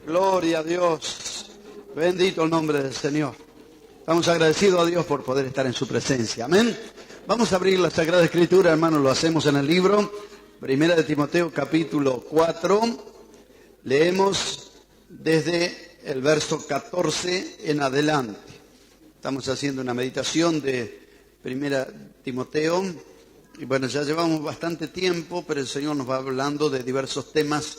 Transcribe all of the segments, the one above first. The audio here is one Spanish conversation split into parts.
Gloria a Dios. Bendito el nombre del Señor. Estamos agradecidos a Dios por poder estar en su presencia. Amén. Vamos a abrir la Sagrada Escritura, hermanos. Lo hacemos en el libro Primera de Timoteo, capítulo 4. Leemos desde el verso 14 en adelante. Estamos haciendo una meditación de Primera Timoteo. Y bueno, ya llevamos bastante tiempo, pero el Señor nos va hablando de diversos temas.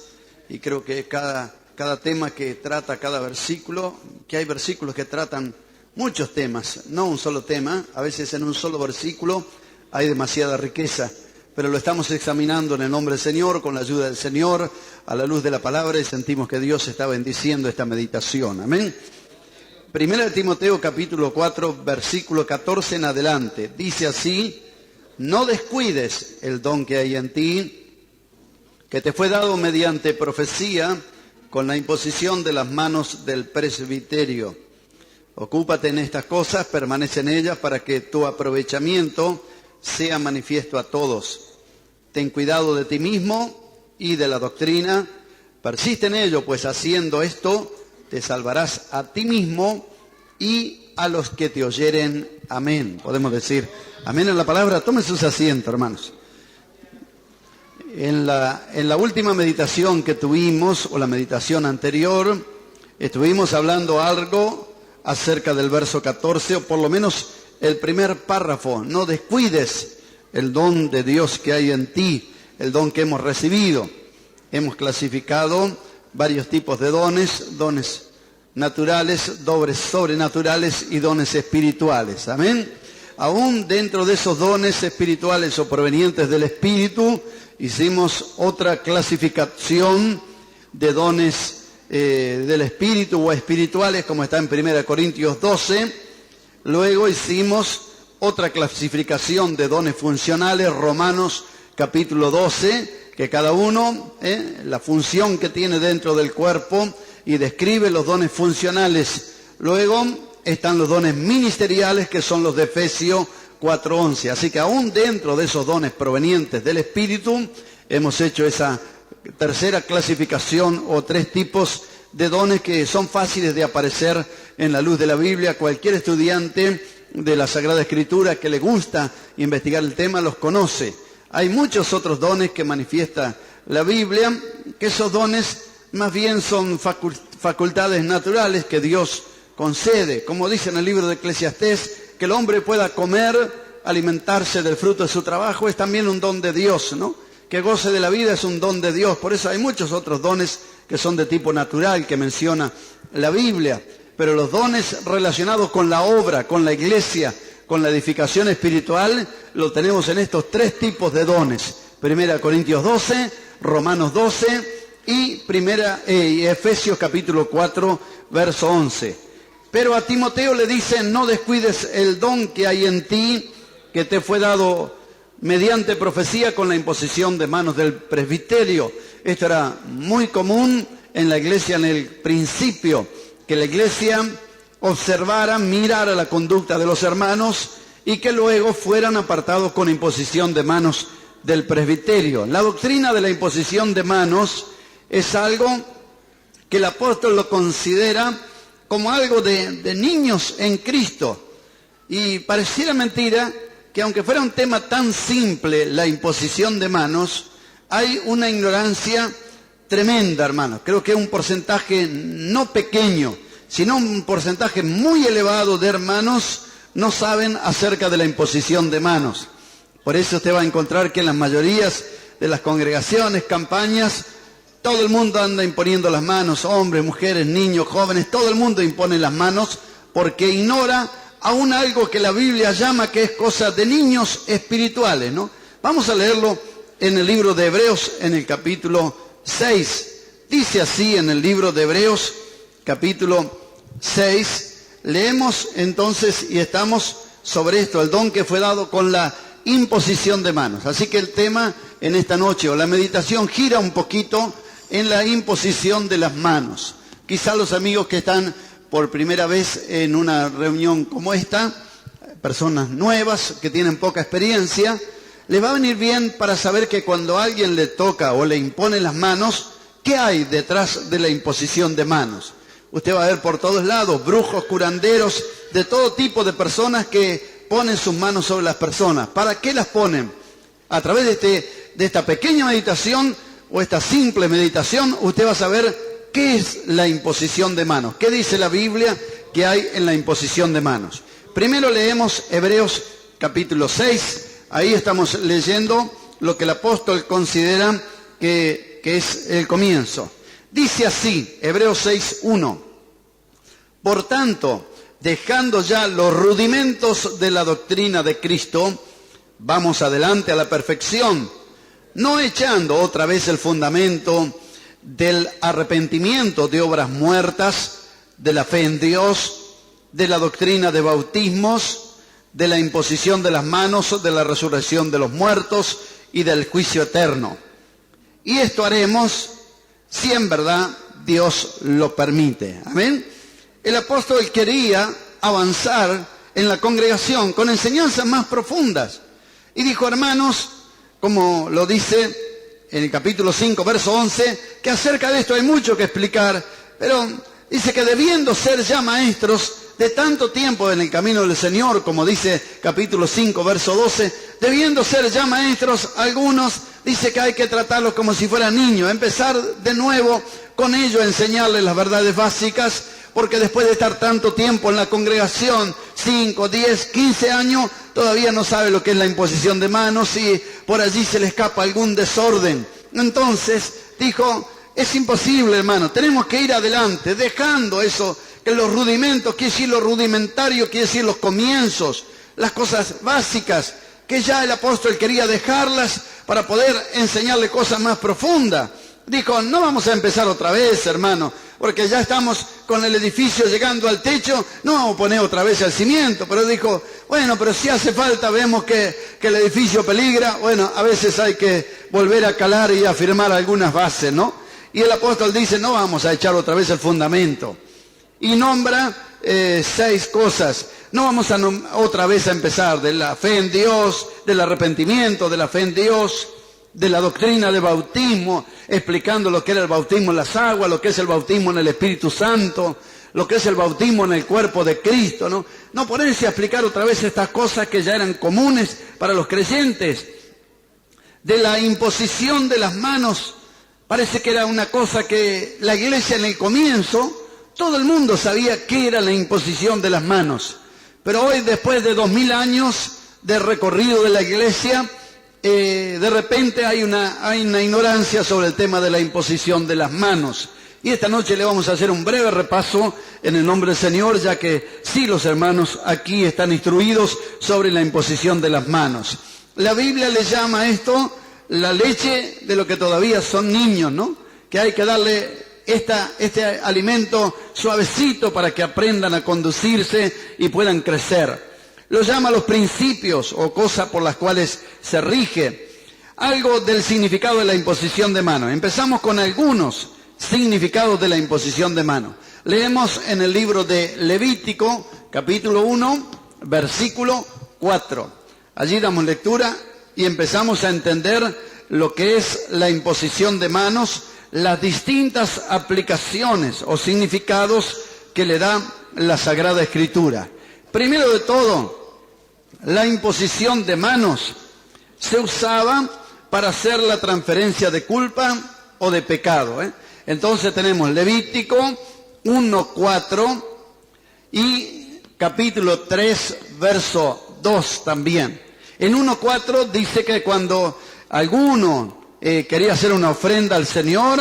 Y creo que cada tema que trata cada versículo, que hay versículos que tratan muchos temas, no un solo tema. A veces en un solo versículo hay demasiada riqueza, pero lo estamos examinando en el nombre del Señor, con la ayuda del Señor, a la luz de la palabra, y sentimos que Dios está bendiciendo esta meditación. Amén. Primera de Timoteo capítulo 4, versículo 14 en adelante. Dice así: no descuides el don que hay en ti, que te fue dado mediante profecía, con la imposición de las manos del presbiterio. Ocúpate en estas cosas, permanece en ellas, para que tu aprovechamiento sea manifiesto a todos. Ten cuidado de ti mismo y de la doctrina. Persiste en ello, pues haciendo esto te salvarás a ti mismo y a los que te oyeren. Amén. Podemos decir amén en la palabra. Tomen sus asientos, hermanos. En la última meditación que tuvimos, o la meditación anterior, estuvimos hablando algo acerca del verso 14, o por lo menos el primer párrafo. No descuides el don de Dios que hay en ti, el don que hemos recibido. Hemos clasificado varios tipos de dones: dones naturales, dones sobrenaturales y dones espirituales. Amén. Aún dentro de esos dones espirituales o provenientes del Espíritu, hicimos otra clasificación de dones del Espíritu o espirituales, como está en 1 Corintios 12. Luego hicimos otra clasificación de dones funcionales, Romanos capítulo 12, que cada uno, la función que tiene dentro del cuerpo, y describe los dones funcionales. Luego están los dones ministeriales, que son los de Efesios 4:11. Así que aún dentro de esos dones provenientes del Espíritu, hemos hecho esa tercera clasificación, o tres tipos de dones que son fáciles de aparecer en la luz de la Biblia. Cualquier estudiante de la Sagrada Escritura que le gusta investigar el tema los conoce. Hay muchos otros dones que manifiesta la Biblia, que esos dones más bien son facultades naturales que Dios concede. Como dice en el libro de Eclesiastés, que el hombre pueda comer, alimentarse del fruto de su trabajo, es también un don de Dios, ¿no? Que goce de la vida es un don de Dios. Por eso hay muchos otros dones que son de tipo natural, que menciona la Biblia. Pero los dones relacionados con la obra, con la iglesia, con la edificación espiritual, lo tenemos en estos tres tipos de dones: 1 Corintios 12, Romanos 12 y Efesios capítulo 4, verso 11. Pero a Timoteo le dice: no descuides el don que hay en ti, que te fue dado mediante profecía, con la imposición de manos del presbiterio. Esto era muy común en la iglesia en el principio, que la iglesia observara, mirara la conducta de los hermanos y que luego fueran apartados con imposición de manos del presbiterio. La doctrina de la imposición de manos es algo que el apóstol lo considera como algo de niños en Cristo. Y pareciera mentira que, aunque fuera un tema tan simple, la imposición de manos, hay una ignorancia tremenda, hermanos. Creo que es un porcentaje no pequeño, sino un porcentaje muy elevado de hermanos no saben acerca de la imposición de manos. Por eso usted va a encontrar que en las mayorías de las congregaciones, campañas, todo el mundo anda imponiendo las manos, hombres, mujeres, niños, jóvenes, todo el mundo impone las manos, porque ignora aún algo que la Biblia llama que es cosa de niños espirituales, ¿no? Vamos a leerlo en el libro de Hebreos, en el capítulo 6. Dice así en el libro de Hebreos, capítulo 6, leemos entonces, y estamos sobre esto, el don que fue dado con la imposición de manos. Así que el tema en esta noche, o la meditación, gira un poquito en la imposición de las manos. Quizá los amigos que están por primera vez en una reunión como esta, personas nuevas que tienen poca experiencia, les va a venir bien para saber que cuando alguien le toca o le impone las manos, ¿Qué hay detrás de la imposición de manos? Usted va a ver por todos lados brujos, curanderos, de todo tipo de personas que ponen sus manos sobre las personas. ¿Para qué las ponen? A través de esta pequeña meditación o esta simple meditación, usted va a saber qué es la imposición de manos. ¿Qué dice la Biblia que hay en la imposición de manos? Primero leemos Hebreos capítulo 6. Ahí estamos leyendo lo que el apóstol considera que es el comienzo. Dice así, Hebreos 6:1. Por tanto, dejando ya los rudimentos de la doctrina de Cristo, vamos adelante a la perfección, no echando otra vez el fundamento del arrepentimiento de obras muertas, de la fe en Dios, de la doctrina de bautismos, de la imposición de las manos, de la resurrección de los muertos y del juicio eterno. Y esto haremos si en verdad Dios lo permite. Amén. El apóstol quería avanzar en la congregación con enseñanzas más profundas. Y dijo, hermanos, como lo dice en el capítulo 5, verso 11, que acerca de esto hay mucho que explicar, pero dice que debiendo ser ya maestros de tanto tiempo en el camino del Señor, como dice capítulo 5, verso 12, debiendo ser ya maestros, algunos dice que hay que tratarlos como si fueran niños, empezar de nuevo con ellos a enseñarles las verdades básicas, porque después de estar tanto tiempo en la congregación, 5, 10, 15 años, todavía no sabe lo que es la imposición de manos y por allí se le escapa algún desorden. Entonces dijo, es imposible, hermano, tenemos que ir adelante, dejando eso, que los rudimentos, quiere decir lo rudimentario, quiere decir los comienzos, las cosas básicas, que ya el apóstol quería dejarlas para poder enseñarle cosas más profundas. Dijo, no vamos a empezar otra vez, hermano, porque ya estamos con el edificio llegando al techo, no vamos a poner otra vez el cimiento. Pero dijo, bueno, pero si hace falta, vemos que el edificio peligra, bueno, a veces hay que volver a calar y afirmar algunas bases, ¿no? Y el apóstol dice, no vamos a echar otra vez el fundamento. Y nombra 6 cosas. No vamos a otra vez a empezar de la fe en Dios, del arrepentimiento, de la fe en Dios, de la doctrina de bautismo, explicando lo que era el bautismo en las aguas, lo que es el bautismo en el Espíritu Santo, lo que es el bautismo en el cuerpo de Cristo, ¿no? No ponerse a explicar otra vez estas cosas que ya eran comunes para los creyentes. De la imposición de las manos, parece que era una cosa que la iglesia en el comienzo, todo el mundo sabía qué era la imposición de las manos. Pero hoy, después de 2000 años de recorrido de la iglesia, de repente hay una ignorancia sobre el tema de la imposición de las manos. Y esta noche le vamos a hacer un breve repaso en el nombre del Señor, ya que sí, los hermanos aquí están instruidos sobre la imposición de las manos. La Biblia le llama a esto la leche de lo que todavía son niños, ¿no? Que hay que darle este alimento suavecito para que aprendan a conducirse y puedan crecer. Lo llama los principios o cosas por las cuales se rige. Algo del significado de la imposición de manos. Empezamos con algunos significados de la imposición de manos. Leemos en el libro de Levítico, capítulo 1, versículo 4. Allí damos lectura y empezamos a entender lo que es la imposición de manos, las distintas aplicaciones o significados que le da la Sagrada Escritura. Primero de todo, la imposición de manos se usaba para hacer la transferencia de culpa o de pecado. Entonces tenemos Levítico 1:4 y capítulo 3, verso 2 también. En 1:4 dice que cuando alguno quería hacer una ofrenda al Señor,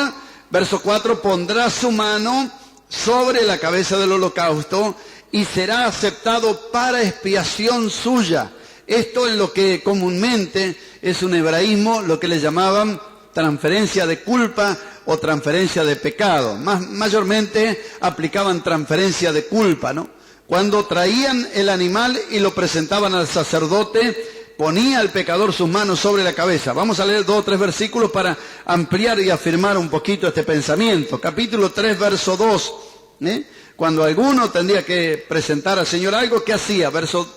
verso 4, pondrá su mano sobre la cabeza del holocausto y será aceptado para expiación suya. Esto es lo que comúnmente es un hebraísmo, lo que le llamaban transferencia de culpa o transferencia de pecado. Mayormente aplicaban transferencia de culpa, ¿no? Cuando traían el animal y lo presentaban al sacerdote, ponía el pecador sus manos sobre la cabeza. Vamos a leer 2 o 3 versículos para ampliar y afirmar un poquito este pensamiento. Capítulo 3, verso 2. Cuando alguno tendría que presentar al Señor algo, ¿qué hacía? Verso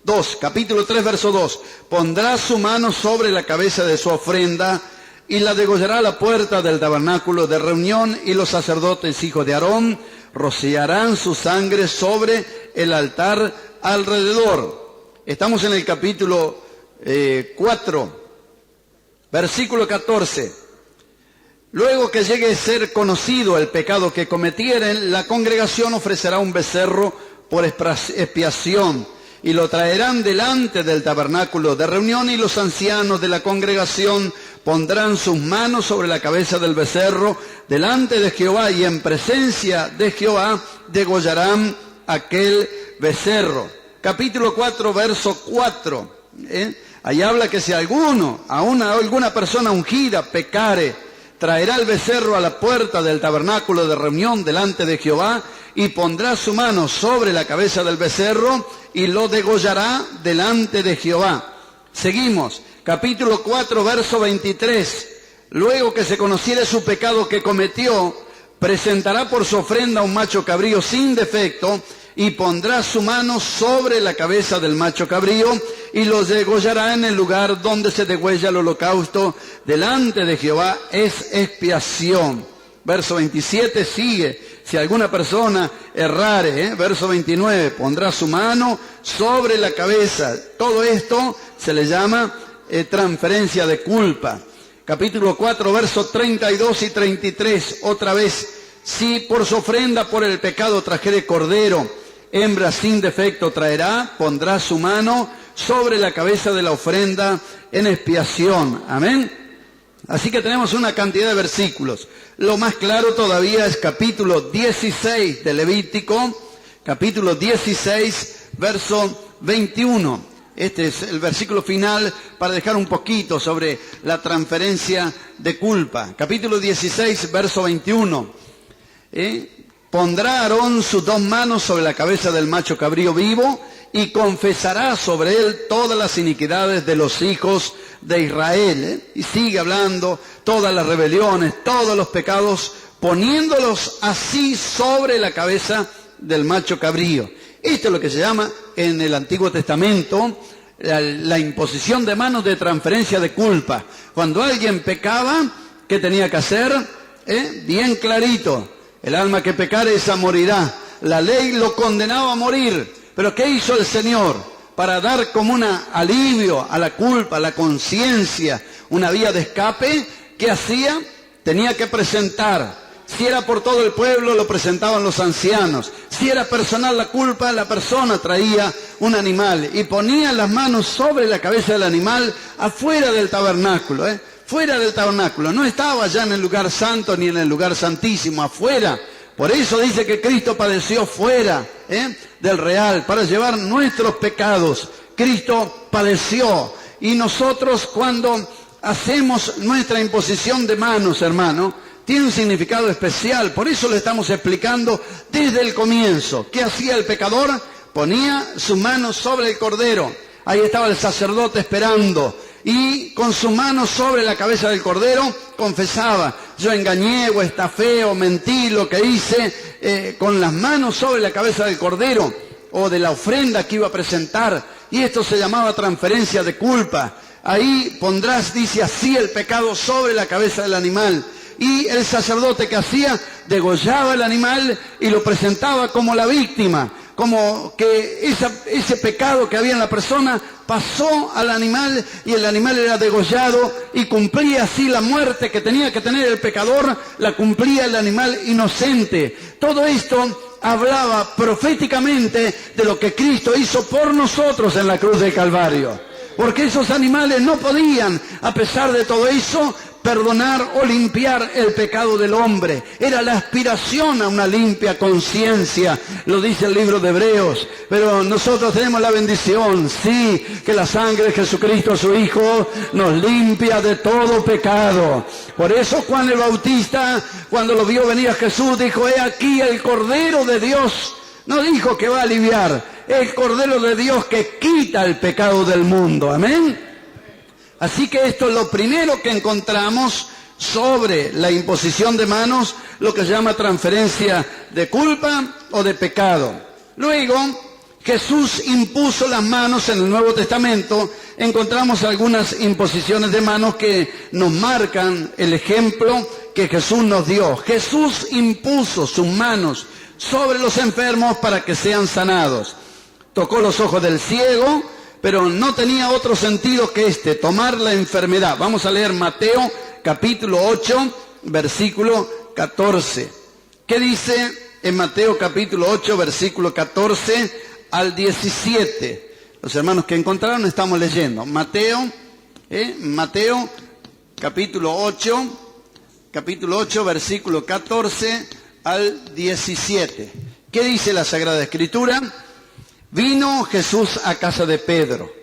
2, capítulo 3, verso 2. Pondrá su mano sobre la cabeza de su ofrenda y la degollará a la puerta del tabernáculo de reunión, y los sacerdotes hijos de Aarón rociarán su sangre sobre el altar alrededor. Estamos en el capítulo 4, versículo 14. Luego que llegue a ser conocido el pecado que cometieren, la congregación ofrecerá un becerro por expiación, y lo traerán delante del tabernáculo de reunión, y los ancianos de la congregación pondrán sus manos sobre la cabeza del becerro delante de Jehová, y en presencia de Jehová degollarán aquel becerro. Capítulo 4, verso 4. Ahí habla que si alguna persona ungida pecare, traerá el becerro a la puerta del tabernáculo de reunión delante de Jehová, y pondrá su mano sobre la cabeza del becerro, y lo degollará delante de Jehová. Seguimos, capítulo 4, verso 23. Luego que se conociere su pecado que cometió, presentará por su ofrenda un macho cabrío sin defecto, y pondrá su mano sobre la cabeza del macho cabrío, y lo degollará en el lugar donde se degüella el holocausto delante de Jehová. Es expiación. Verso 27 sigue. Si alguna persona errare, verso 29, pondrá su mano sobre la cabeza. Todo esto se le llama transferencia de culpa. Capítulo 4, versos 32 y 33. Otra vez, si por su ofrenda por el pecado trajere cordero, hembra sin defecto traerá, pondrá su mano sobre la cabeza de la ofrenda en expiación. Amén. Así que tenemos una cantidad de versículos. Lo más claro todavía es capítulo 16 de Levítico, capítulo 16, verso 21. Este es el versículo final para dejar un poquito sobre la transferencia de culpa. Capítulo 16, verso 21. Pondrá Aarón sus dos manos sobre la cabeza del macho cabrío vivo, y confesará sobre él todas las iniquidades de los hijos de Israel. Y sigue hablando todas las rebeliones, todos los pecados, poniéndolos así sobre la cabeza del macho cabrío. Esto es lo que se llama en el Antiguo Testamento la imposición de manos de transferencia de culpa. Cuando alguien pecaba, ¿qué tenía que hacer? Bien clarito. El alma que pecare, esa morirá. La ley lo condenaba a morir. Pero ¿qué hizo el Señor? Para dar como un alivio a la culpa, a la conciencia, una vía de escape, ¿qué hacía? Tenía que presentar. Si era por todo el pueblo, lo presentaban los ancianos. Si era personal la culpa, la persona traía un animal y ponía las manos sobre la cabeza del animal afuera del tabernáculo. Fuera del tabernáculo. No estaba ya en el lugar santo ni en el lugar santísimo, afuera. Por eso dice que Cristo padeció fuera del real, para llevar nuestros pecados. Cristo padeció. Y nosotros, cuando hacemos nuestra imposición de manos, hermano, tiene un significado especial. Por eso le estamos explicando desde el comienzo. ¿Qué hacía el pecador? Ponía sus manos sobre el cordero. Ahí estaba el sacerdote esperando. Y con su mano sobre la cabeza del cordero confesaba: yo engañé o estafé o mentí, lo que hice, con las manos sobre la cabeza del cordero o de la ofrenda que iba a presentar. Y esto se llamaba transferencia de culpa. Ahí pondrás, dice así, el pecado sobre la cabeza del animal. Y el sacerdote, que hacía, degollaba el animal y lo presentaba como la víctima, como que ese pecado que había en la persona pasó al animal, y el animal era degollado y cumplía así la muerte que tenía que tener el pecador, la cumplía el animal inocente. Todo esto hablaba proféticamente de lo que Cristo hizo por nosotros en la cruz del Calvario. Porque esos animales no podían, a pesar de todo eso, perdonar o limpiar el pecado del hombre. Era la aspiración a una limpia conciencia, lo dice el libro de Hebreos. Pero nosotros tenemos la bendición, sí, que la sangre de Jesucristo, su Hijo, nos limpia de todo pecado. Por eso Juan el Bautista, cuando lo vio venir a Jesús, dijo: he aquí el Cordero de Dios. No dijo que va a aliviar, el Cordero de Dios que quita el pecado del mundo. Amén. Así que esto es lo primero que encontramos sobre la imposición de manos, lo que se llama transferencia de culpa o de pecado. Luego, Jesús impuso las manos en el Nuevo Testamento. Encontramos algunas imposiciones de manos que nos marcan el ejemplo que Jesús nos dio. Jesús impuso sus manos sobre los enfermos para que sean sanados. Tocó los ojos del ciego, pero no tenía otro sentido que tomar la enfermedad. Vamos a leer Mateo capítulo 8, versículo 14. ¿Qué dice en Mateo capítulo 8, versículo 14 al 17? Los hermanos que encontraron estamos leyendo. Mateo capítulo 8, versículo 14 al 17. ¿Qué dice la Sagrada Escritura? Vino Jesús a casa de Pedro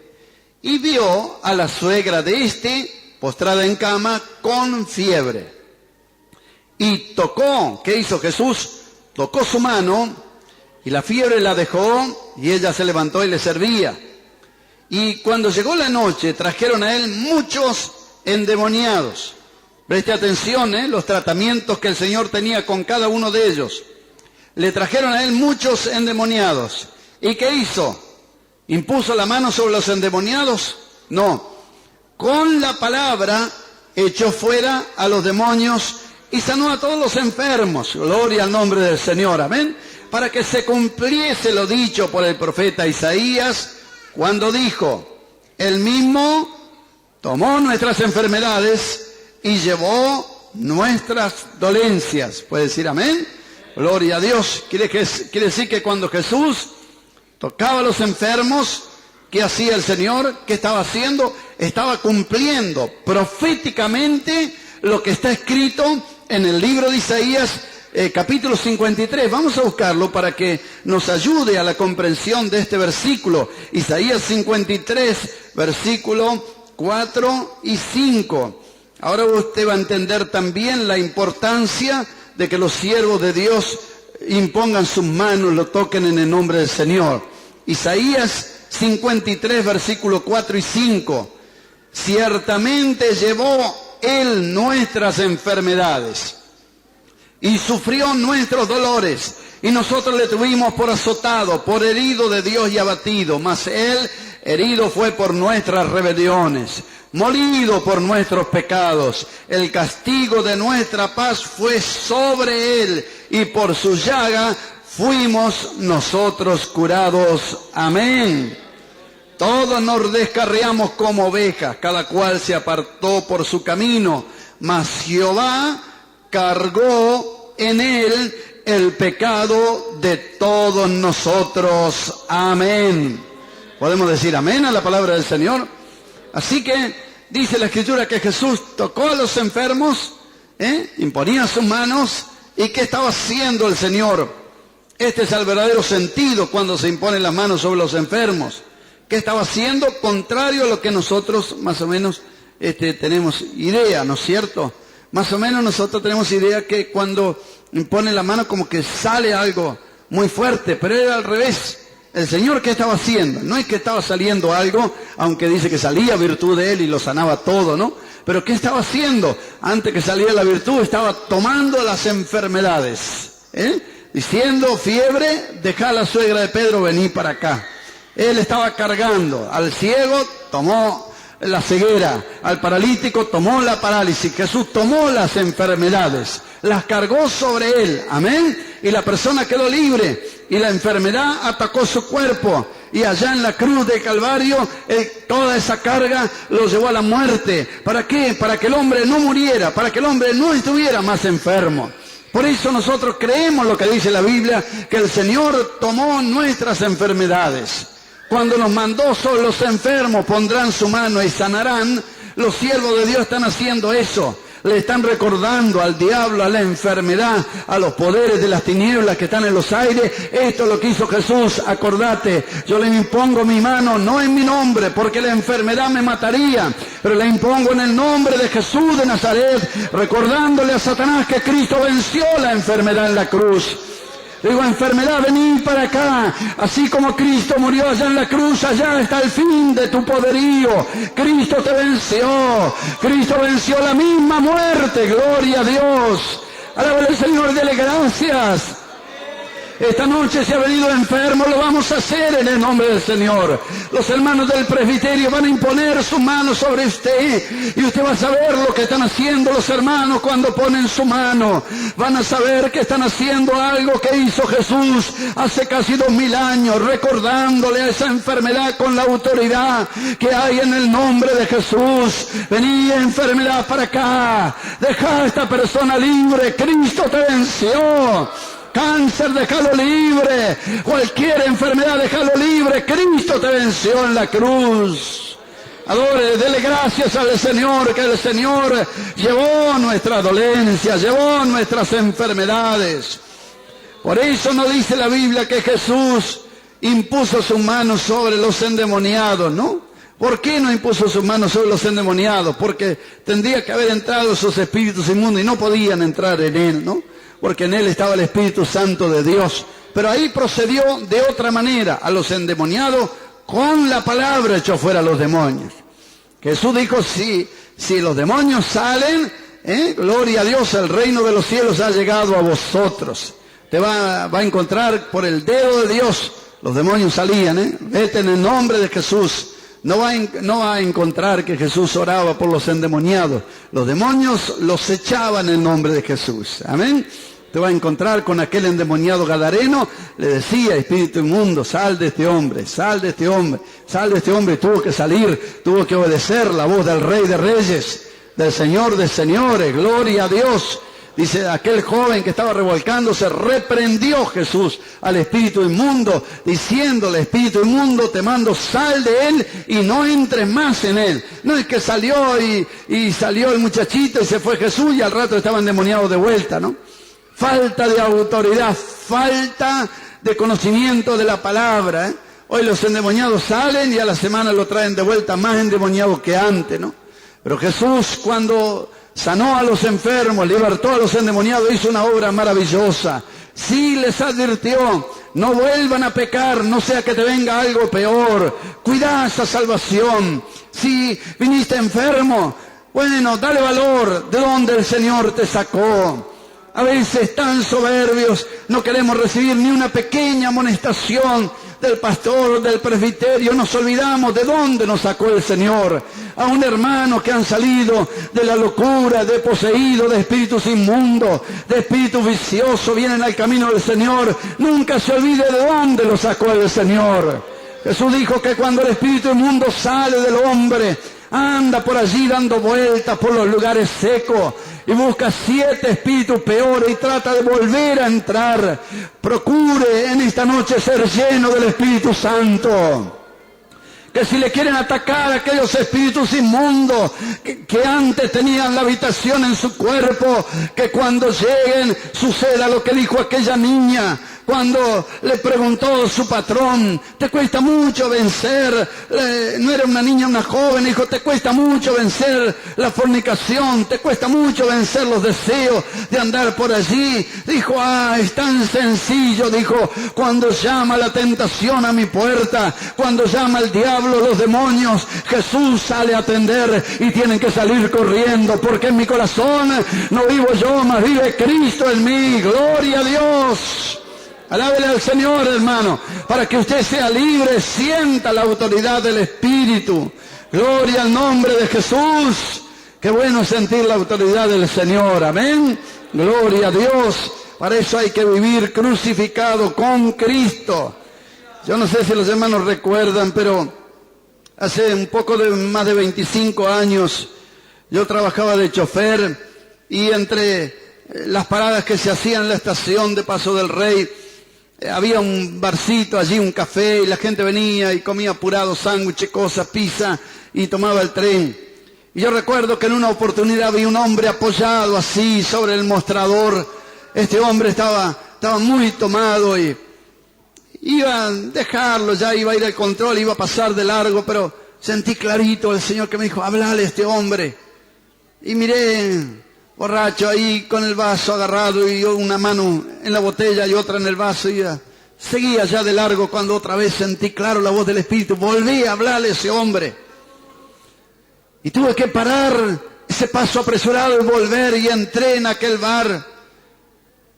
y vio a la suegra de postrada en cama con fiebre. Y tocó, ¿qué hizo Jesús? Tocó su mano y la fiebre la dejó y ella se levantó y le servía. Y cuando llegó la noche trajeron a él muchos endemoniados. Preste atención, los tratamientos que el Señor tenía con cada uno de ellos. Le trajeron a él muchos endemoniados. ¿Y qué hizo? ¿Impuso la mano sobre los endemoniados? No. Con la palabra echó fuera a los demonios y sanó a todos los enfermos. Gloria al nombre del Señor. Amén. Para que se cumpliese lo dicho por el profeta Isaías, cuando dijo: Él mismo tomó nuestras enfermedades y llevó nuestras dolencias. ¿Puede decir amén? Gloria a Dios. Quiere decir que cuando Jesús tocaba a los enfermos, ¿qué hacía el Señor? ¿Qué estaba haciendo? Estaba cumpliendo proféticamente lo que está escrito en el libro de Isaías, capítulo 53. Vamos a buscarlo para que nos ayude a la comprensión de este versículo. Isaías 53, versículo 4 y 5. Ahora usted va a entender también la importancia de que los siervos de Dios impongan sus manos, lo toquen en el nombre del Señor. Isaías 53, versículo 4 y 5. Ciertamente llevó Él nuestras enfermedades y sufrió nuestros dolores, y nosotros le tuvimos por azotado, por herido de Dios y abatido. Mas Él herido fue por nuestras rebeliones, molido por nuestros pecados. El castigo de nuestra paz fue sobre Él, y por su llaga fuimos nosotros curados. Amén. Todos nos descarriamos como ovejas, cada cual se apartó por su camino, mas Jehová cargó en Él el pecado de todos nosotros. Amén. ¿Podemos decir amén a la palabra del Señor? Así que dice la Escritura que Jesús tocó a los enfermos, imponía sus manos. ¿Y qué estaba haciendo el Señor? Este es el verdadero sentido cuando se imponen las manos sobre los enfermos. ¿Qué estaba haciendo? Contrario a lo que nosotros más o menos tenemos idea, ¿no es cierto? Más o menos nosotros tenemos idea que cuando impone la mano como que sale algo muy fuerte, pero era al revés. El Señor, ¿qué estaba haciendo? No es que estaba saliendo algo, aunque dice que salía virtud de Él y lo sanaba todo, ¿no? Pero ¿qué estaba haciendo? Antes que saliera la virtud, estaba tomando las enfermedades, diciendo: fiebre, dejá a la suegra de Pedro, vení para acá. Él estaba cargando. Al ciego tomó la ceguera, al paralítico tomó la parálisis. Jesús tomó las enfermedades, las cargó sobre Él, amén, y la persona quedó libre, y la enfermedad atacó su cuerpo, y allá en la cruz de Calvario, toda esa carga lo llevó a la muerte. ¿Para qué? Para que el hombre no muriera, para que el hombre no estuviera más enfermo. Por eso nosotros creemos lo que dice la Biblia, que el Señor tomó nuestras enfermedades. Cuando nos mandó sobre los enfermos, pondrán su mano y sanarán. Los siervos de Dios están haciendo eso. Le están recordando al diablo, a la enfermedad, a los poderes de las tinieblas que están en los aires. Esto es lo que hizo Jesús. Acordate, yo le impongo mi mano, no en mi nombre, porque la enfermedad me mataría, pero le impongo en el nombre de Jesús de Nazaret, recordándole a Satanás que Cristo venció la enfermedad en la cruz. Digo: enfermedad, vení para acá. Así como Cristo murió allá en la cruz, allá está el fin de tu poderío. Cristo te venció. Cristo venció la misma muerte. Gloria a Dios. Alábale al Señor, dele gracias. esta noche si ha venido enfermo, lo vamos a hacer en el nombre del Señor. Los hermanos del presbiterio van a imponer sus manos sobre usted y usted va a saber lo que están haciendo los hermanos cuando ponen su mano. Van a saber que están haciendo algo que hizo Jesús hace casi 2000 años, recordándole a esa enfermedad con la autoridad que hay en el nombre de Jesús. Vení, enfermedad, para acá. Deja a esta persona libre. Cristo te venció. Cáncer, déjalo libre. Cualquier enfermedad, déjalo libre. Cristo te venció en la cruz. Adore, dele gracias al Señor, que el Señor llevó nuestras dolencias, llevó nuestras enfermedades. Por eso no dice la Biblia que Jesús impuso sus manos sobre los endemoniados, ¿no? ¿Por qué no impuso sus manos sobre los endemoniados? Porque tendría que haber entrado esos espíritus inmundos y no podían entrar en él, ¿no? Porque en él estaba el Espíritu Santo de Dios. Pero ahí procedió de otra manera. A los endemoniados, con la palabra echó fuera a los demonios. Jesús dijo, si los demonios salen, gloria a Dios, el reino de los cielos ha llegado a vosotros. Te va a encontrar por el dedo de Dios. Los demonios salían, vete en el nombre de Jesús. No va a encontrar que Jesús oraba por los endemoniados. Los demonios los echaban en el nombre de Jesús. Amén. Te va a encontrar con aquel endemoniado gadareno. Le decía, espíritu inmundo, sal de este hombre, sal de este hombre, sal de este hombre. Y tuvo que salir, tuvo que obedecer la voz del Rey de Reyes, del Señor de Señores. Gloria a Dios. Dice, aquel joven que estaba revolcándose, reprendió Jesús al espíritu inmundo, diciéndole, espíritu inmundo, te mando, sal de él y no entres más en él. No es que salió y salió el muchachito y se fue Jesús y al rato estaba endemoniado de vuelta, ¿no? Falta de autoridad, falta de conocimiento de la palabra, ¿eh? Hoy los endemoniados salen y a la semana lo traen de vuelta más endemoniados que antes, ¿no? Pero Jesús, cuando sanó a los enfermos, libertó a los endemoniados, hizo una obra maravillosa. Sí les advirtió, no vuelvan a pecar, no sea que te venga algo peor. Cuida esa salvación. Si viniste enfermo, bueno, dale valor de donde el Señor te sacó. A veces tan soberbios, no queremos recibir ni una pequeña amonestación del pastor, del presbiterio. Nos olvidamos de dónde nos sacó el Señor. A un hermano que han salido de la locura, de poseído, de espíritus inmundos, de espíritus viciosos, vienen al camino del Señor. Nunca se olvide de dónde lo sacó el Señor. Jesús dijo que cuando el espíritu inmundo sale del hombre, anda por allí dando vueltas por los lugares secos y busca 7 espíritus peores y trata de volver a entrar. Procure en esta noche ser lleno del Espíritu Santo. Que si le quieren atacar a aquellos espíritus inmundos que antes tenían la habitación en su cuerpo, que cuando lleguen suceda lo que dijo aquella niña cuando le preguntó su patrón, te cuesta mucho vencer, no era una niña, una joven, dijo, te cuesta mucho vencer la fornicación, te cuesta mucho vencer los deseos de andar por allí. Dijo, es tan sencillo, dijo, cuando llama la tentación a mi puerta, cuando llama el diablo, los demonios, Jesús sale a atender y tienen que salir corriendo, porque en mi corazón no vivo yo, mas vive Cristo en mí. Gloria a Dios. Alábele al Señor, hermano, para que usted sea libre, sienta la autoridad del Espíritu. Gloria al nombre de Jesús. Qué bueno sentir la autoridad del Señor, amén. Gloria a Dios. Para eso hay que vivir crucificado con Cristo. Yo no sé si los hermanos recuerdan, pero hace un poco de más de 25 años yo trabajaba de chofer y entre las paradas que se hacían en la estación de Paso del Rey, había un barcito allí, un café, y la gente venía y comía apurado, sándwiches, cosas, pizza, y tomaba el tren. Y yo recuerdo que en una oportunidad vi un hombre apoyado así sobre el mostrador. Este hombre estaba muy tomado y iba a dejarlo, ya iba a ir al control, iba a pasar de largo, pero sentí clarito el Señor que me dijo, háblale a este hombre. Y miré, borracho ahí con el vaso agarrado y una mano en la botella y otra en el vaso, y seguía ya de largo cuando otra vez sentí claro la voz del Espíritu. Volví a hablarle a ese hombre y tuve que parar ese paso apresurado y volver, y entré en aquel bar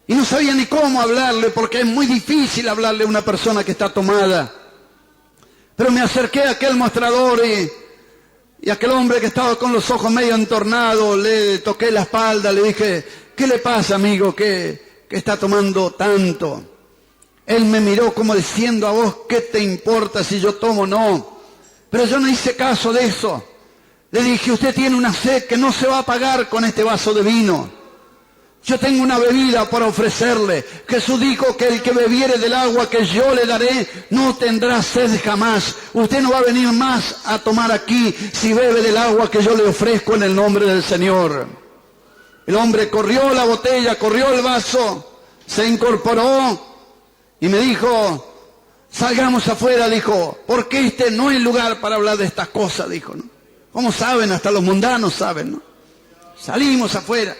Y no sabía ni cómo hablarle, porque es muy difícil hablarle a una persona que está tomada. Pero me acerqué a aquel mostrador y aquel hombre que estaba con los ojos medio entornados, le toqué la espalda, le dije, ¿qué le pasa, amigo, que está tomando tanto? Él me miró como diciendo, a vos, ¿qué te importa si yo tomo o no? Pero yo no hice caso de eso. Le dije, usted tiene una sed que no se va a apagar con este vaso de vino. Yo tengo una bebida para ofrecerle. Jesús dijo que el que bebiere del agua que yo le daré no tendrá sed jamás. Usted no va a venir más a tomar aquí si bebe del agua que yo le ofrezco en el nombre del Señor. El hombre corrió la botella, corrió el vaso, se incorporó y me dijo, salgamos afuera, dijo, porque este no es lugar para hablar de estas cosas, dijo, ¿no? ¿Cómo saben? Hasta los mundanos saben, ¿no? Salimos afuera.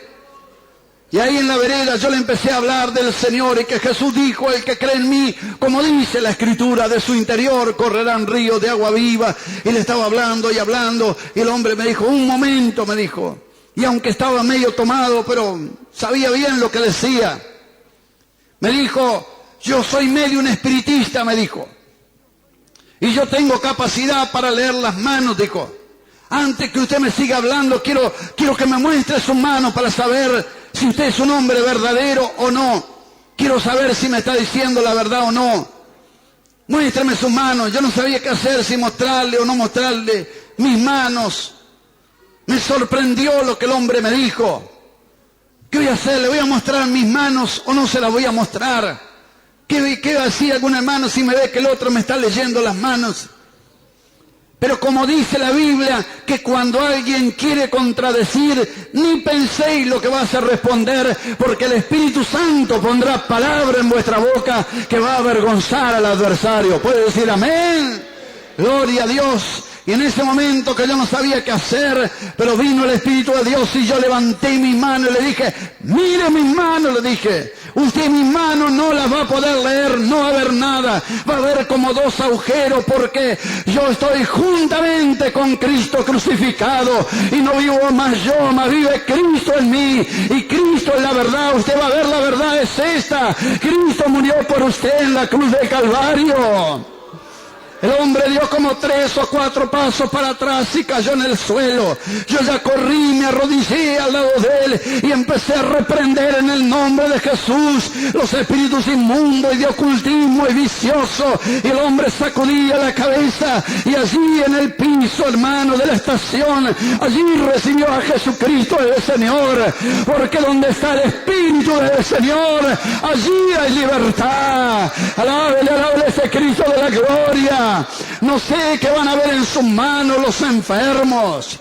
Y ahí en la vereda yo le empecé a hablar del Señor y que Jesús dijo, el que cree en mí, como dice la Escritura, de su interior correrán ríos de agua viva. Y le estaba hablando y hablando y el hombre me dijo, un momento, me dijo. Y aunque estaba medio tomado, pero sabía bien lo que decía. Me dijo, yo soy medio un espiritista, me dijo. Y yo tengo capacidad para leer las manos, dijo. Antes que usted me siga hablando, quiero que me muestre sus manos para saber si usted es un hombre verdadero o no. Quiero saber si me está diciendo la verdad o no. Muéstrame sus manos. Yo no sabía qué hacer, si mostrarle o no mostrarle mis manos. Me sorprendió lo que el hombre me dijo. ¿Qué voy a hacer? ¿Le voy a mostrar mis manos o no se las voy a mostrar? ¿Qué va a decir algún hermano si me ve que el otro me está leyendo las manos? Pero como dice la Biblia, que cuando alguien quiere contradecir, ni penséis lo que vas a responder, porque el Espíritu Santo pondrá palabra en vuestra boca que va a avergonzar al adversario. ¿Puede decir amén? Gloria a Dios. Y en ese momento que yo no sabía qué hacer, pero vino el Espíritu de Dios y yo levanté mis manos y le dije, mire mis manos, le dije, usted mis manos no las va a poder leer, no va a ver nada, va a ver como dos agujeros porque yo estoy juntamente con Cristo crucificado y no vivo más yo, más vive Cristo en mí y Cristo es la verdad. Usted va a ver, la verdad es esta, Cristo murió por usted en la cruz del Calvario. El hombre dio como 3 o 4 pasos para atrás y cayó en el suelo. Yo ya corrí, me arrodillé al lado de él y empecé a reprender en el nombre de Jesús los espíritus inmundos y de ocultismo y vicioso. Y el hombre sacudía la cabeza y allí en el piso, hermano, de la estación, allí recibió a Jesucristo el Señor. Porque donde está el Espíritu del Señor, allí hay libertad. Alábele, alábele ese Cristo de la gloria. No sé qué van a ver en sus manos los enfermos.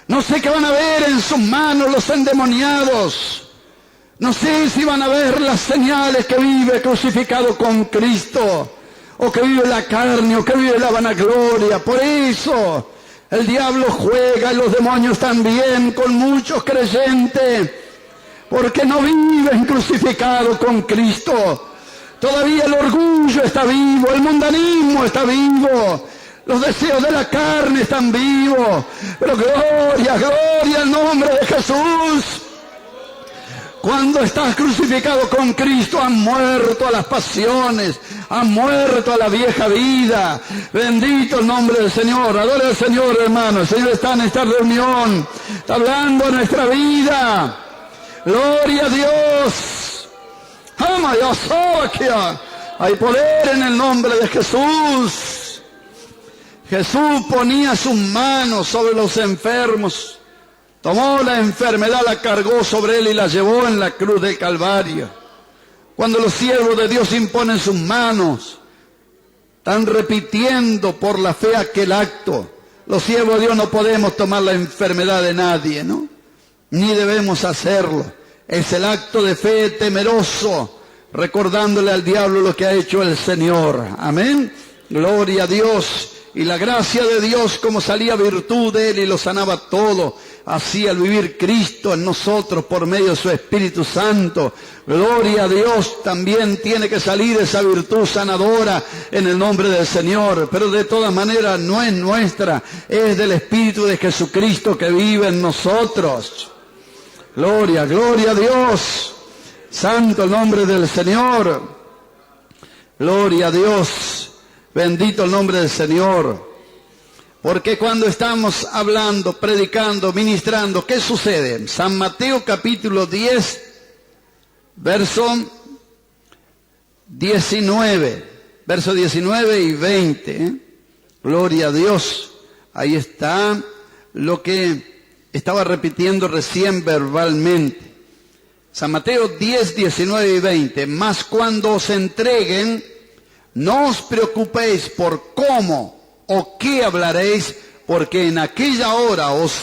No sé qué van a ver en sus manos los endemoniados. No sé si van a ver las señales que vive crucificado con Cristo, o que vive la carne, o que vive la vanagloria. Por eso el diablo juega y los demonios también con muchos creyentes, porque no viven crucificados con Cristo. Todavía el orgullo está vivo, el mundanismo está vivo, los deseos de la carne están vivos. Pero gloria, gloria al nombre de Jesús. Cuando estás crucificado con Cristo, has muerto a las pasiones, has muerto a la vieja vida. Bendito el nombre del Señor. Adore al Señor, hermano. El Señor está en esta reunión, está hablando en nuestra vida. Gloria a Dios. Hay poder en el nombre de Jesús. Jesús ponía sus manos sobre los enfermos, tomó la enfermedad, la cargó sobre él y la llevó en la cruz del Calvario. Cuando los siervos de Dios imponen sus manos, están repitiendo por la fe aquel acto. Los siervos de Dios no podemos tomar la enfermedad de nadie, ¿no? Ni debemos hacerlo. Es el acto de fe temeroso, recordándole al diablo lo que ha hecho el Señor. Amén. Gloria a Dios. Y la gracia de Dios, como salía virtud de Él y lo sanaba todo, así al vivir Cristo en nosotros por medio de su Espíritu Santo. Gloria a Dios, también tiene que salir esa virtud sanadora en el nombre del Señor. Pero de todas maneras no es nuestra, es del Espíritu de Jesucristo que vive en nosotros. Gloria, gloria a Dios. Santo el nombre del Señor. Gloria a Dios. Bendito el nombre del Señor. Porque cuando estamos hablando, predicando, ministrando, ¿qué sucede? San Mateo capítulo 10, verso 19. Verso 19 y 20. Gloria a Dios. Ahí está lo que estaba repitiendo recién verbalmente. San Mateo 10, 19 y 20. Mas cuando os entreguen, no os preocupéis por cómo o qué hablaréis, porque en aquella hora os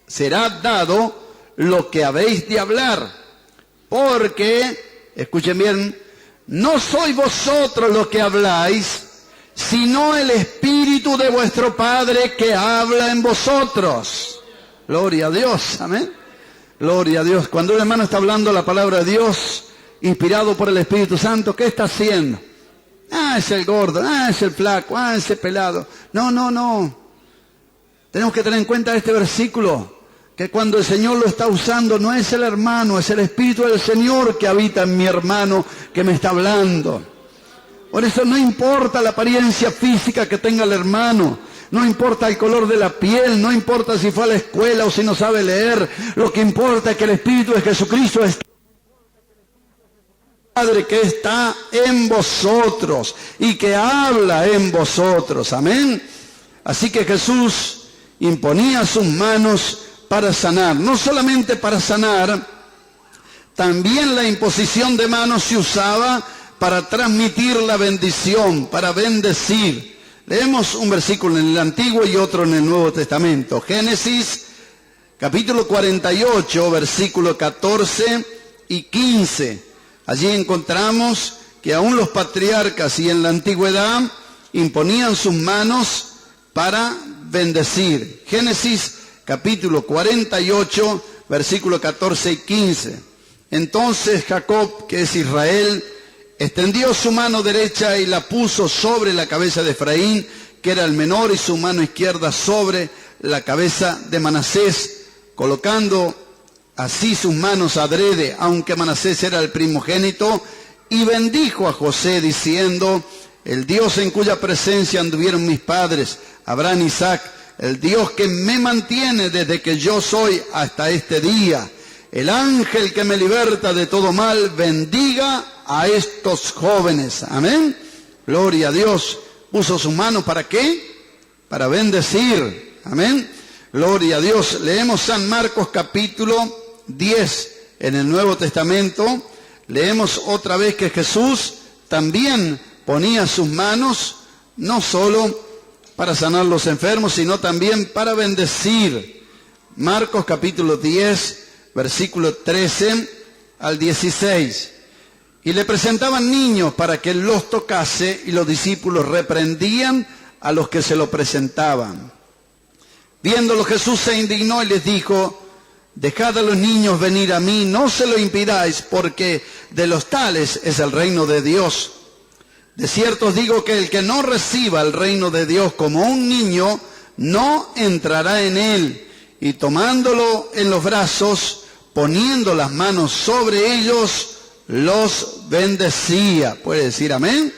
será dado lo que habéis de hablar. Porque, escuchen bien, no sois vosotros los que habláis, sino el Espíritu de vuestro Padre que habla en vosotros. Gloria a Dios, amén. Gloria a Dios. Cuando un hermano está hablando la palabra de Dios, inspirado por el Espíritu Santo, ¿qué está haciendo? Es el gordo, es el flaco, es el pelado. No. Tenemos que tener en cuenta este versículo, que cuando el Señor lo está usando, no es el hermano, es el Espíritu del Señor que habita en mi hermano, que me está hablando. Por eso no importa la apariencia física que tenga el hermano, no importa el color de la piel, no importa si fue a la escuela o si no sabe leer, lo que importa es que el Espíritu de Jesucristo está Padre que está en vosotros y que habla en vosotros, amén. Así que Jesús imponía sus manos para sanar, no solamente para sanar, también la imposición de manos se usaba para transmitir la bendición, para bendecir. Leemos un versículo en el Antiguo y otro en el Nuevo Testamento. Génesis capítulo 48, versículos 14 y 15. Allí encontramos que aún los patriarcas y en la antigüedad imponían sus manos para bendecir. Génesis capítulo 48, versículos 14 y 15. Entonces Jacob, que es Israel, extendió su mano derecha y la puso sobre la cabeza de Efraín, que era el menor, y su mano izquierda sobre la cabeza de Manasés, colocando así sus manos adrede, aunque Manasés era el primogénito, y bendijo a José diciendo: el Dios en cuya presencia anduvieron mis padres, Abraham y Isaac, el Dios que me mantiene desde que yo soy hasta este día, el ángel que me liberta de todo mal, bendiga a estos jóvenes. Amén. Gloria a Dios. Puso sus manos ¿para qué? Para bendecir. Amén. Gloria a Dios. Leemos San Marcos capítulo 10 en el Nuevo Testamento. Leemos otra vez que Jesús también ponía sus manos no solo para sanar los enfermos, sino también para bendecir. Marcos capítulo 10, versículo 13 al 16. Y le presentaban niños para que él los tocase, y los discípulos reprendían a los que se lo presentaban. Viéndolo, Jesús se indignó y les dijo: dejad a los niños venir a mí, no se lo impidáis, porque de los tales es el reino de Dios. De cierto os digo que el que no reciba el reino de Dios como un niño, no entrará en él. Y tomándolo en los brazos, poniendo las manos sobre ellos, los bendecía. ¿Puede decir amén?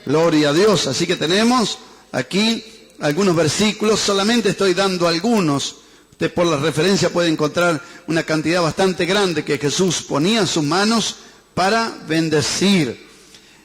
Gloria a Dios. Así que tenemos aquí algunos versículos, solamente estoy dando algunos. Usted por la referencia puede encontrar una cantidad bastante grande que Jesús ponía en sus manos para bendecir.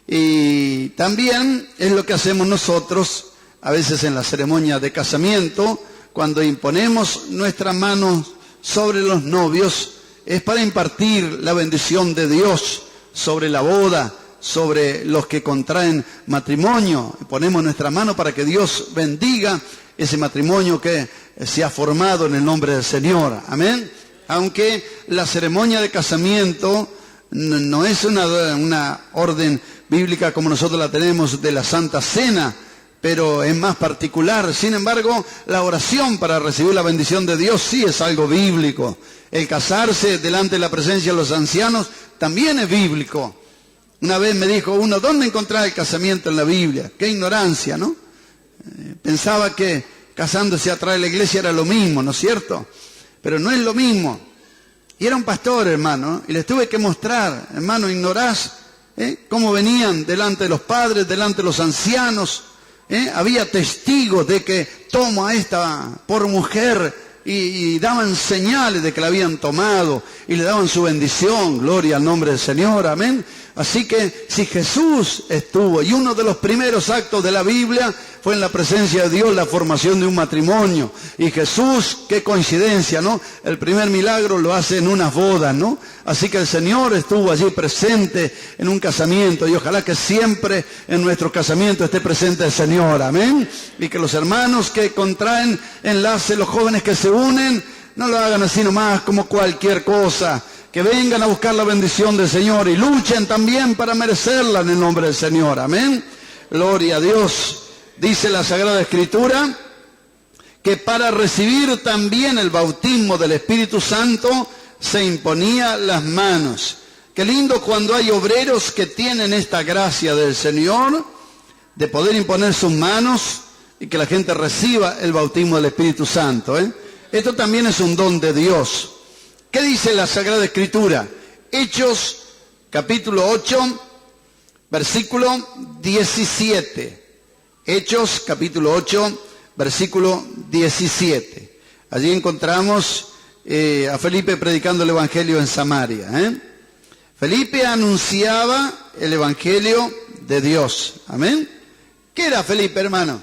Y también es lo que hacemos nosotros a veces en la ceremonia de casamiento, cuando imponemos nuestras manos sobre los novios, es para impartir la bendición de Dios sobre la boda, sobre los que contraen matrimonio. Ponemos nuestra mano para que Dios bendiga ese matrimonio que se ha formado en el nombre del Señor. Amén. Aunque la ceremonia de casamiento no es una orden bíblica como nosotros la tenemos de la Santa Cena, pero es más particular. Sin embargo, la oración para recibir la bendición de Dios sí es algo bíblico. El casarse delante de la presencia de los ancianos también es bíblico. Una vez me dijo uno: ¿dónde encontrar el casamiento en la Biblia? Qué ignorancia, ¿no? Pensaba que casándose atrás de la iglesia era lo mismo, ¿no es cierto? Pero no es lo mismo. Y era un pastor, hermano, y les tuve que mostrar, hermano, ignorás cómo venían delante de los padres, delante de los ancianos. Había testigos de que toma a esta por mujer y daban señales de que la habían tomado y le daban su bendición. Gloria al nombre del Señor, amén. Así que si Jesús estuvo, y uno de los primeros actos de la Biblia fue en la presencia de Dios la formación de un matrimonio, y Jesús, qué coincidencia, ¿no? El primer milagro lo hace en unas bodas, ¿no? Así que el Señor estuvo allí presente en un casamiento, y ojalá que siempre en nuestro casamiento esté presente el Señor, amén. Y que los hermanos que contraen enlace, los jóvenes que se unen, no lo hagan así nomás como cualquier cosa. Que vengan a buscar la bendición del Señor y luchen también para merecerla en el nombre del Señor. Amén. Gloria a Dios. Dice la Sagrada Escritura que para recibir también el bautismo del Espíritu Santo se imponía las manos. Qué lindo cuando hay obreros que tienen esta gracia del Señor de poder imponer sus manos y que la gente reciba el bautismo del Espíritu Santo. Esto también es un don de Dios. ¿Qué dice la Sagrada Escritura? Hechos, capítulo 8, versículo 17. Hechos, capítulo 8, versículo 17. Allí encontramos a Felipe predicando el Evangelio en Samaria. Felipe anunciaba el Evangelio de Dios. Amén. ¿Qué era Felipe, hermano?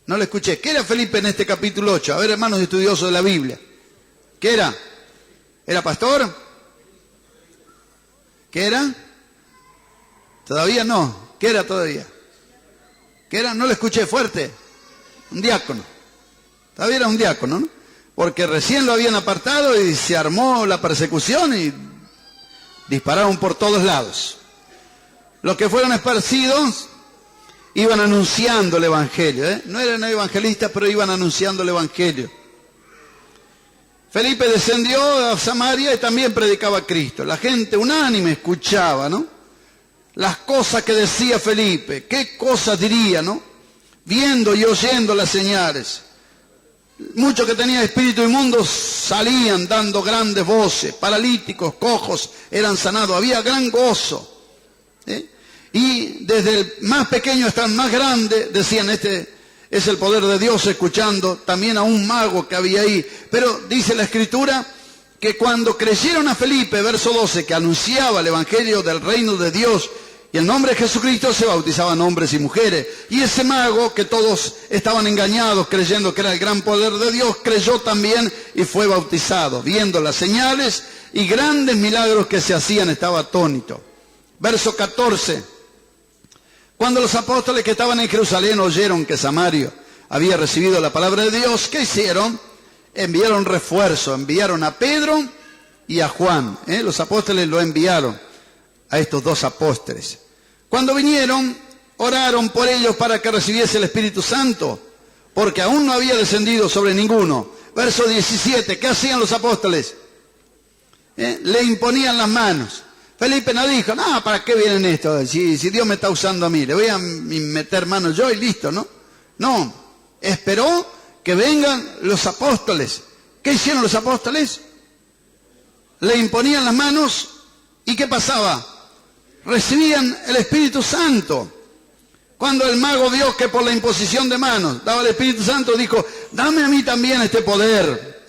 No lo escuché. ¿Qué era Felipe en este capítulo 8? A ver, hermanos estudiosos de la Biblia. ¿Qué era? ¿Era pastor? ¿Qué era? Todavía no. ¿Qué era todavía? ¿Qué era? No lo escuché fuerte. Un diácono. Todavía era un diácono, ¿no? Porque recién lo habían apartado y se armó la persecución y dispararon por todos lados. Los que fueron esparcidos iban anunciando el Evangelio. No eran evangelistas, pero iban anunciando el Evangelio. Felipe descendió a Samaria y también predicaba a Cristo. La gente unánime escuchaba, ¿no? Las cosas que decía Felipe, qué cosas diría, ¿no? Viendo y oyendo las señales. Muchos que tenían espíritu inmundo salían dando grandes voces, paralíticos, cojos, eran sanados, había gran gozo. Y desde el más pequeño hasta el más grande decían, este es el poder de Dios, escuchando también a un mago que había ahí. Pero dice la Escritura que cuando creyeron a Felipe, verso 12, que anunciaba el Evangelio del reino de Dios y el nombre de Jesucristo, se bautizaban hombres y mujeres. Y ese mago, que todos estaban engañados creyendo que era el gran poder de Dios, creyó también y fue bautizado. Viendo las señales y grandes milagros que se hacían, estaba atónito. Verso 14. Cuando los apóstoles que estaban en Jerusalén oyeron que Samaria había recibido la palabra de Dios, ¿qué hicieron? Enviaron refuerzo, enviaron a Pedro y a Juan. Los apóstoles lo enviaron a estos dos apóstoles. Cuando vinieron, oraron por ellos para que recibiese el Espíritu Santo, porque aún no había descendido sobre ninguno. Verso 17, ¿qué hacían los apóstoles? Le imponían las manos. Felipe no dijo, no, ¿para qué vienen esto? Si Dios me está usando a mí, le voy a meter manos yo y listo, ¿no? No, esperó que vengan los apóstoles. ¿Qué hicieron los apóstoles? Le imponían las manos y ¿qué pasaba? Recibían el Espíritu Santo. Cuando el mago vio que por la imposición de manos daba el Espíritu Santo, dijo, dame a mí también este poder,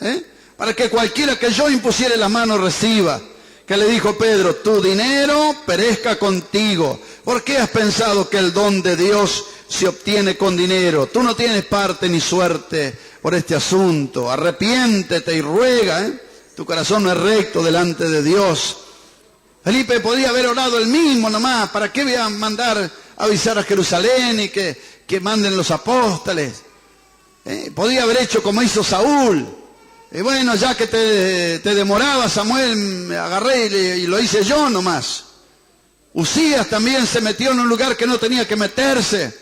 para que cualquiera que yo impusiere las manos reciba. Que le dijo Pedro, tu dinero perezca contigo. ¿Por qué has pensado que el don de Dios se obtiene con dinero? Tú no tienes parte ni suerte por este asunto. Arrepiéntete y ruega. Tu corazón no es recto delante de Dios. Felipe podía haber orado él mismo nomás. ¿Para qué voy a mandar a avisar a Jerusalén y que manden los apóstoles? Podía haber hecho como hizo Saúl. Y bueno, ya que te demoraba, Samuel, me agarré y lo hice yo nomás. Usías también se metió en un lugar que no tenía que meterse.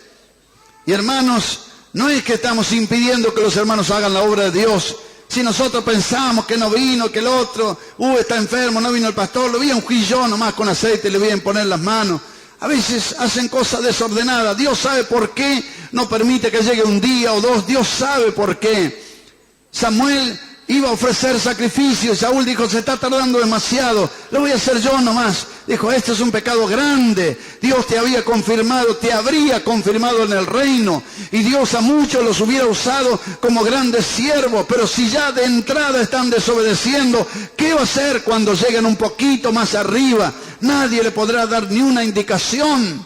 Y hermanos, no es que estamos impidiendo que los hermanos hagan la obra de Dios. Si nosotros pensamos que no vino, que el otro, está enfermo, no vino el pastor, lo voy a ungir yo nomás con aceite y le voy a imponer las manos. A veces hacen cosas desordenadas. Dios sabe por qué no permite que llegue un día o dos. Dios sabe por qué. Samuel iba a ofrecer sacrificios. Saúl dijo, se está tardando demasiado, lo voy a hacer yo nomás. Dijo, este es un pecado grande. Dios te había confirmado, te habría confirmado en el reino. Y Dios a muchos los hubiera usado como grandes siervos. Pero si ya de entrada están desobedeciendo, ¿qué va a hacer cuando lleguen un poquito más arriba? Nadie le podrá dar ni una indicación.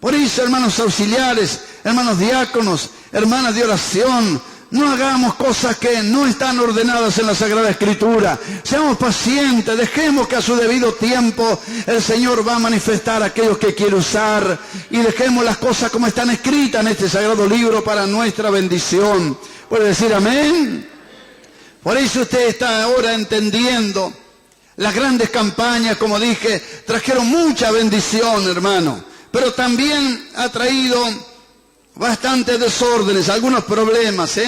Por eso, hermanos auxiliares, hermanos diáconos, hermanas de oración, no hagamos cosas que no están ordenadas en la Sagrada Escritura. Seamos pacientes, dejemos que a su debido tiempo el Señor va a manifestar a aquellos que quiere usar. Y dejemos las cosas como están escritas en este sagrado libro para nuestra bendición. ¿Puede decir amén? Por eso usted está ahora entendiendo. Las grandes campañas, como dije, trajeron mucha bendición, hermano. Pero también ha traído bastantes desórdenes, algunos problemas,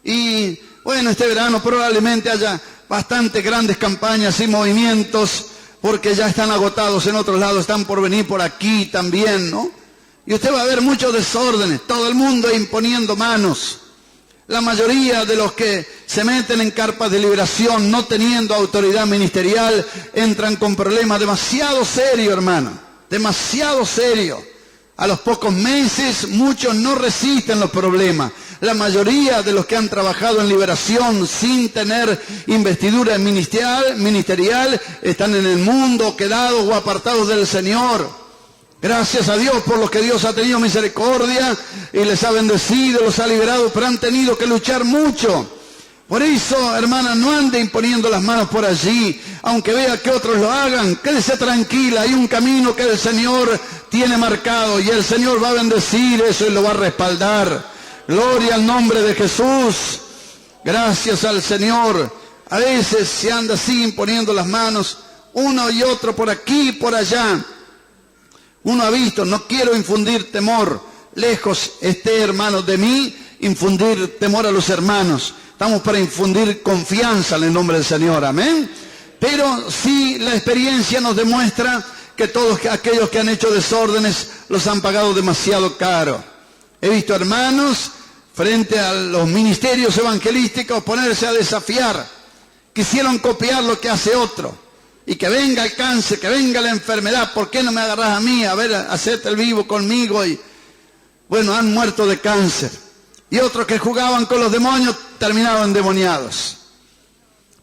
Y bueno, este verano probablemente haya bastantes grandes campañas y movimientos, porque ya están agotados en otros lados, están por venir por aquí también, ¿no? Y usted va a ver muchos desórdenes, todo el mundo imponiendo manos. La mayoría de los que se meten en carpas de liberación, no teniendo autoridad ministerial, entran con problemas demasiado serios, hermano. Demasiado serio. A los pocos meses muchos no resisten los problemas. La mayoría de los que han trabajado en liberación sin tener investidura ministerial están en el mundo, quedados o apartados del Señor. Gracias a Dios por los que Dios ha tenido misericordia y les ha bendecido, los ha liberado, pero han tenido que luchar mucho. Por eso, hermana, no ande imponiendo las manos por allí, aunque vea que otros lo hagan. Quédese tranquila, hay un camino que el Señor tiene marcado y el Señor va a bendecir eso y lo va a respaldar. Gloria al nombre de Jesús. Gracias al Señor. A veces se anda así imponiendo las manos, uno y otro por aquí y por allá. Uno ha visto, no quiero infundir temor. Lejos esté, hermanos, de mí infundir temor a los hermanos. Estamos para infundir confianza en el nombre del Señor, amén. Pero sí, la experiencia nos demuestra que todos aquellos que han hecho desórdenes los han pagado demasiado caro. He visto hermanos frente a los ministerios evangelísticos ponerse a desafiar. Quisieron copiar lo que hace otro. Y que venga el cáncer, que venga la enfermedad. ¿Por qué no me agarras a mí? A ver, hacete el vivo conmigo. Y bueno, han muerto de cáncer. Y otros que jugaban con los demonios terminaron endemoniados.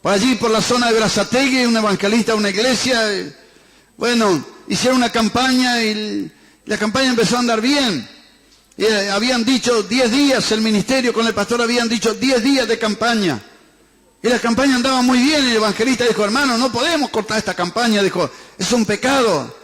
Por allí, por la zona de Berazategui, un evangelista de una iglesia, bueno, hicieron una campaña y la campaña empezó a andar bien. Y habían dicho 10 días, el ministerio con el pastor habían dicho 10 días de campaña. Y la campaña andaba muy bien y el evangelista dijo, hermano, no podemos cortar esta campaña, dijo, es un pecado.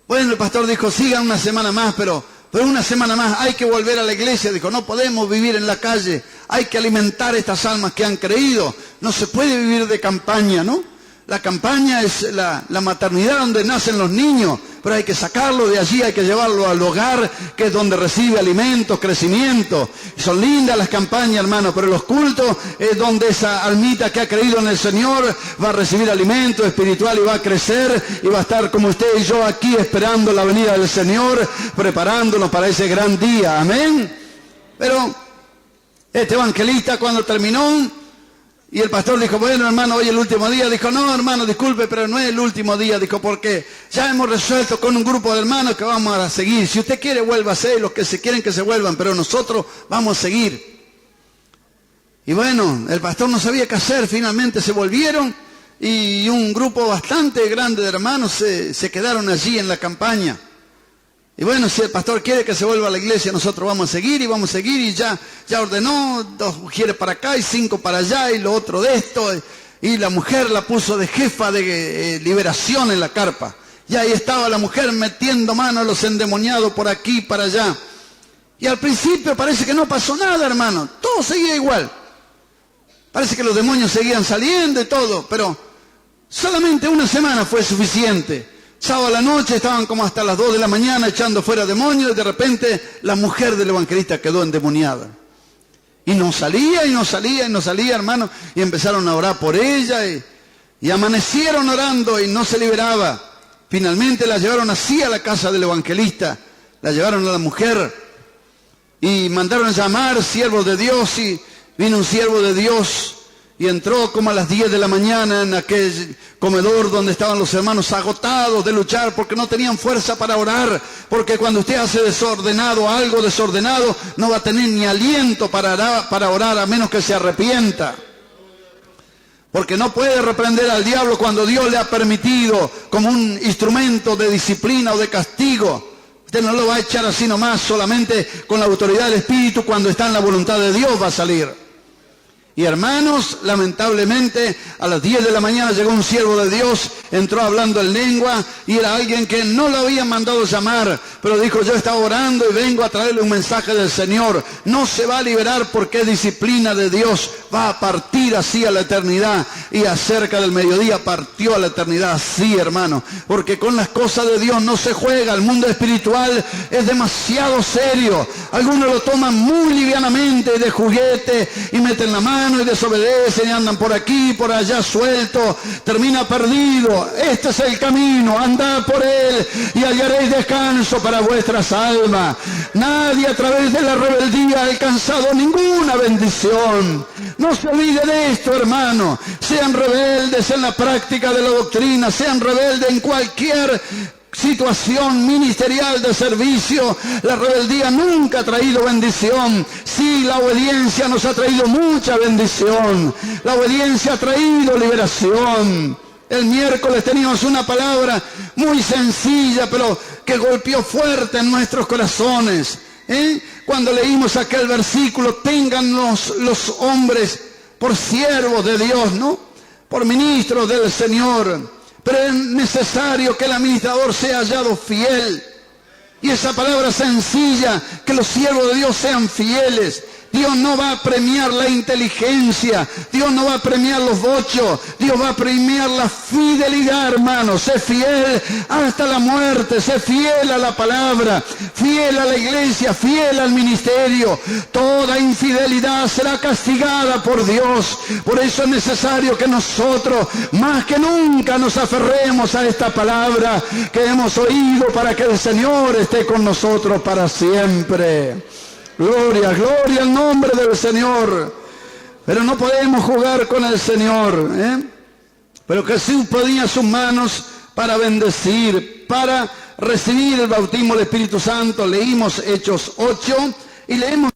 Bueno, el pastor dijo, sigan una semana más, pero una semana más hay que volver a la iglesia. Dijo, no podemos vivir en la calle, hay que alimentar estas almas que han creído. No se puede vivir de campaña, ¿no? La campaña es la maternidad donde nacen los niños, pero hay que sacarlo de allí, hay que llevarlo al hogar, que es donde recibe alimentos, crecimiento. Son lindas las campañas, hermano, pero los cultos es donde esa almita que ha creído en el Señor va a recibir alimento espiritual y va a crecer y va a estar como usted y yo aquí esperando la venida del Señor, preparándonos para ese gran día. Amén. Pero este evangelista cuando terminó, y el pastor dijo, bueno, hermano, hoy es el último día. Dijo, no, hermano, disculpe, pero no es el último día. Dijo, porque ya hemos resuelto con un grupo de hermanos que vamos a seguir. Si usted quiere, vuélvase, los que se quieren que se vuelvan, pero nosotros vamos a seguir. Y bueno, el pastor no sabía qué hacer, finalmente se volvieron y un grupo bastante grande de hermanos se quedaron allí en la campaña. Y bueno, si el pastor quiere que se vuelva a la iglesia, nosotros vamos a seguir y ya ordenó 2 mujeres para acá y 5 para allá y lo otro de esto. Y la mujer la puso de jefa de liberación en la carpa. Y ahí estaba la mujer metiendo mano a los endemoniados por aquí y para allá. Y al principio parece que no pasó nada, hermano. Todo seguía igual. Parece que los demonios seguían saliendo y todo, pero solamente una semana fue suficiente. Sábado a la noche estaban como hasta las 2 de la mañana echando fuera demonios y de repente la mujer del evangelista quedó endemoniada. Y no salía, hermano, y empezaron a orar por ella y amanecieron orando y no se liberaba. Finalmente la llevaron así a la casa del evangelista, la llevaron a la mujer y mandaron a llamar siervos de Dios y vino un siervo de Dios Y entró como a las 10 de la mañana en aquel comedor donde estaban los hermanos agotados de luchar porque no tenían fuerza para orar. Porque cuando usted hace desordenado, algo desordenado, no va a tener ni aliento para orar a menos que se arrepienta. Porque no puede reprender al diablo cuando Dios le ha permitido como un instrumento de disciplina o de castigo. Usted no lo va a echar así nomás, solamente con la autoridad del Espíritu. Cuando está en la voluntad de Dios va a salir. Y hermanos, lamentablemente, a las 10 de la mañana llegó un siervo de Dios, entró hablando en lengua, y era alguien que no lo habían mandado llamar, pero dijo: yo estaba orando y vengo a traerle un mensaje del Señor. No se va a liberar porque es disciplina de Dios, va a partir así a la eternidad. Y acerca del mediodía partió a la eternidad así, hermano, porque con las cosas de Dios no se juega. El mundo espiritual es demasiado serio. Algunos lo toman muy livianamente, de juguete, y meten la mano y desobedecen y andan por aquí, por allá suelto, termina perdido. Este es el camino, andad por él y hallaréis descanso para vuestras almas. Nadie a través de la rebeldía ha alcanzado ninguna bendición. No se olvide de esto, hermano. Sean rebeldes en la práctica de la doctrina, sean rebeldes en cualquier situación ministerial de servicio. La rebeldía nunca ha traído bendición. Sí, la obediencia nos ha traído mucha bendición. La obediencia ha traído liberación. El miércoles teníamos una palabra muy sencilla, pero que golpeó fuerte en nuestros corazones. Cuando leímos aquel versículo: téngannos los hombres por siervos de Dios, ¿no? Por ministros del Señor. Pero es necesario que el administrador sea hallado fiel. Y esa palabra sencilla, que los siervos de Dios sean fieles. Dios no va a premiar la inteligencia, Dios no va a premiar los bochos, Dios va a premiar la fidelidad, hermano. Sé fiel hasta la muerte, sé fiel a la palabra, fiel a la iglesia, fiel al ministerio. Toda infidelidad será castigada por Dios. Por eso es necesario que nosotros, más que nunca, nos aferremos a esta palabra que hemos oído, para que el Señor esté con nosotros para siempre. Gloria, gloria al nombre del Señor. Pero no podemos jugar con el Señor, Pero Jesús ponía sus manos para bendecir, para recibir el bautismo del Espíritu Santo. Leímos Hechos 8 y leemos